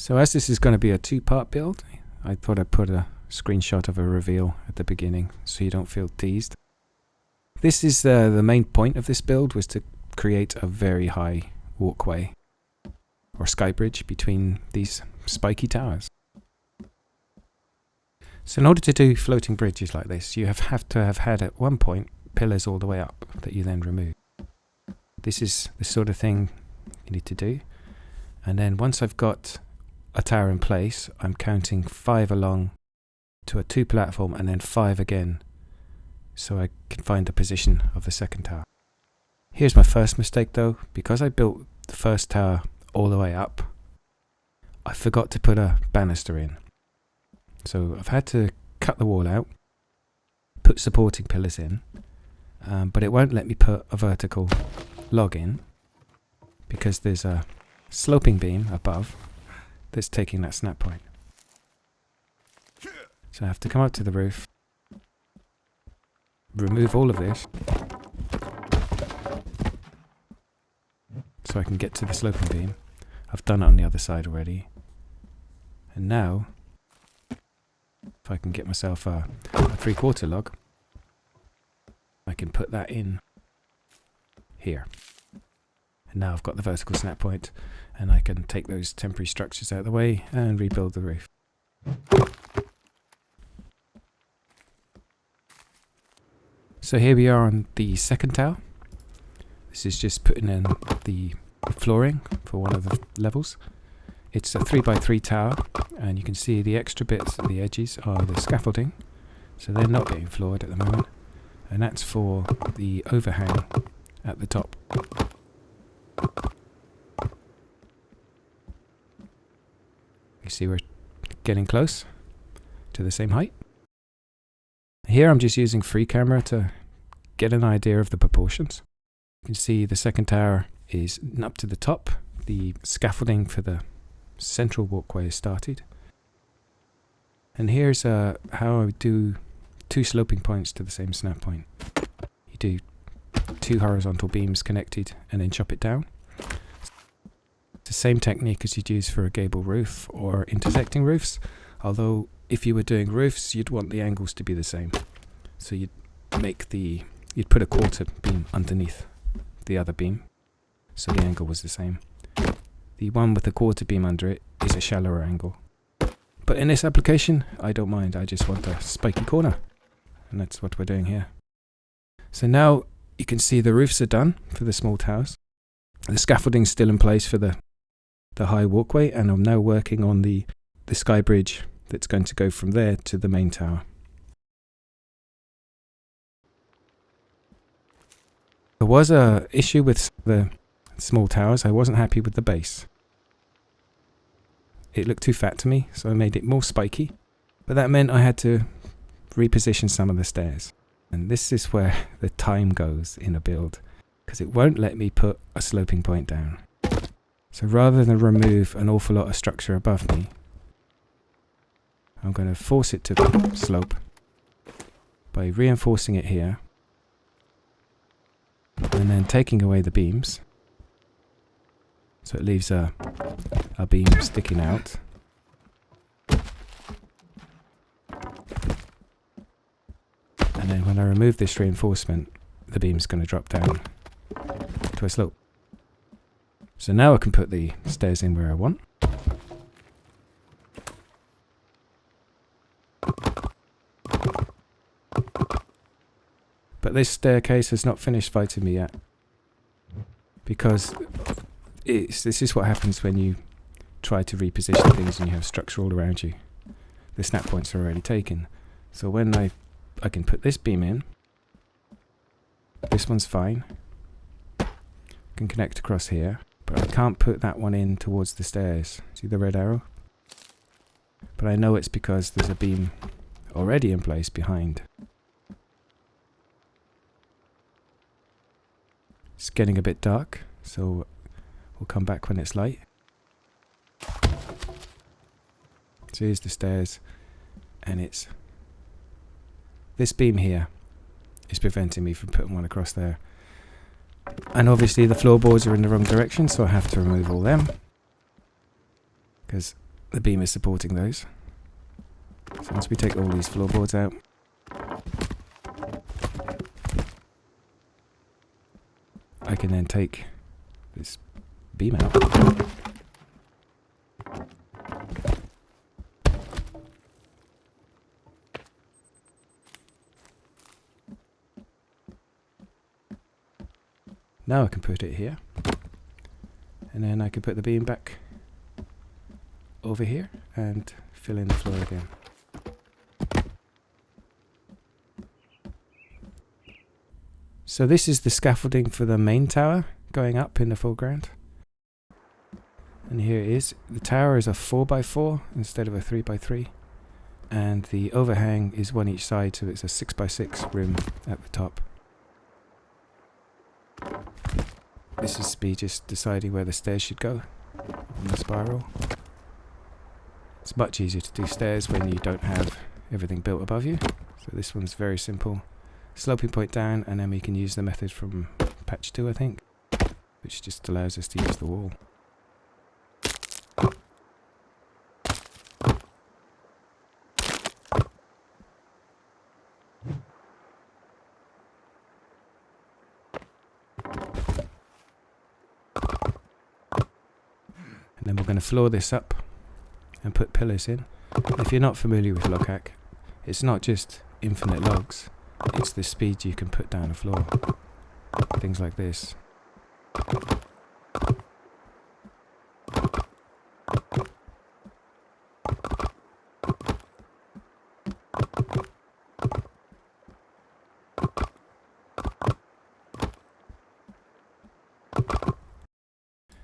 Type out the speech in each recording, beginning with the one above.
So as this is going to be a two-part build, I thought I'd put a screenshot of a reveal at the beginning so you don't feel teased. This is the main point of this build, was to create a very high walkway or sky bridge between these spiky towers. So in order to do floating bridges like this, you have to have had at one point pillars all the way up that you then remove. This is the sort of thing you need to do. And then once I've got a tower in place, I'm counting 5 along to a 2 platform and then 5 again, so I can find the position of the second tower. Here's my first mistake though. Because I built the first tower all the way up, I forgot to put a banister in. So I've had to cut the wall out, put supporting pillars in, but it won't let me put a vertical log in because there's a sloping beam above that's taking that snap point. So I have to come up to the roof, remove all of this so I can get to the sloping beam. I've done it on the other side already. And now, if I can get myself a 3/4 log, I can put that in here. And now I've got the vertical snap point, and I can take those temporary structures out of the way and rebuild the roof. So here we are on the second tower. This is just putting in the flooring for one of the levels. It's a 3x3 tower, and you can see the extra bits at the edges are the scaffolding, so they're not getting floored at the moment, and that's for the overhang at the top. You see we're getting close to the same height. Here I'm just using free camera to get an idea of the proportions. You can see the second tower is up to the top. The scaffolding for the central walkway is started. And here's how I would do 2 sloping points to the same snap point. You do 2 horizontal beams connected and then chop it down. It's the same technique as you'd use for a gable roof or intersecting roofs, although if you were doing roofs you'd want the angles to be the same. So you'd put a 1/4 beam underneath the other beam so the angle was the same. The one with the 1/4 beam under it is a shallower angle. But in this application, I don't mind. I just want a spiky corner. And that's what we're doing here. So now you can see the roofs are done for the small towers. The scaffolding's still in place for the high walkway, and I'm now working on the sky bridge that's going to go from there to the main tower. There was an issue with the small towers. I wasn't happy with the base. It looked too fat to me, so I made it more spiky, but that meant I had to reposition some of the stairs. And this is where the time goes in a build, because it won't let me put a sloping point down. So rather than remove an awful lot of structure above me, I'm going to force it to slope by reinforcing it here and then taking away the beams, so it leaves a beam sticking out. And then when I remove this reinforcement, the beam's going to drop down to a slope. So now I can put the stairs in where I want. But this staircase has not finished fighting me yet, because this is what happens when you try to reposition things and you have structure all around you. The snap points are already taken. So when I can put this beam in, this one's fine, I can connect across here, but I can't put that one in towards the stairs. See the red arrow? But I know it's because there's a beam already in place behind. It's getting a bit dark, so we'll come back when it's light. So here's the stairs, and it's this beam here is preventing me from putting one across there. And obviously the floorboards are in the wrong direction, so I have to remove all them, because the beam is supporting those. So once we take all these floorboards out, I can then take this beam out. Now I can put it here, and then I can put the beam back over here and fill in the floor again. So this is the scaffolding for the main tower going up in the foreground. And here it is. The tower is a 4x4 instead of a 3x3. And the overhang is one each side, so it's a 6x6 rim at the top. This is me just deciding where the stairs should go on the spiral. It's much easier to do stairs when you don't have everything built above you. So this one's very simple. Sloping point down, and then we can use the method from patch 2, I think, which just allows us to use the wall. And then we're going to floor this up and put pillars in. If you're not familiar with log hack, it's not just infinite logs. It's the speed you can put down a floor. Things like this.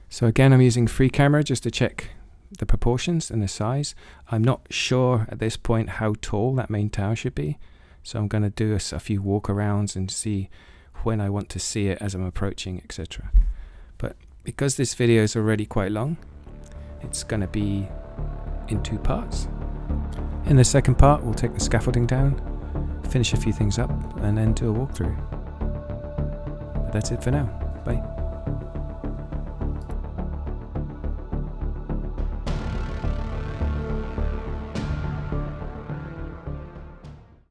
So again, I'm using free camera just to check the proportions and the size. I'm not sure at this point how tall that main tower should be. So I'm going to do a few walkarounds and see when I want to see it as I'm approaching, etc. But because this video is already quite long, it's going to be in 2 parts. In the second part, we'll take the scaffolding down, finish a few things up, and then do a walkthrough. But that's it for now. Bye.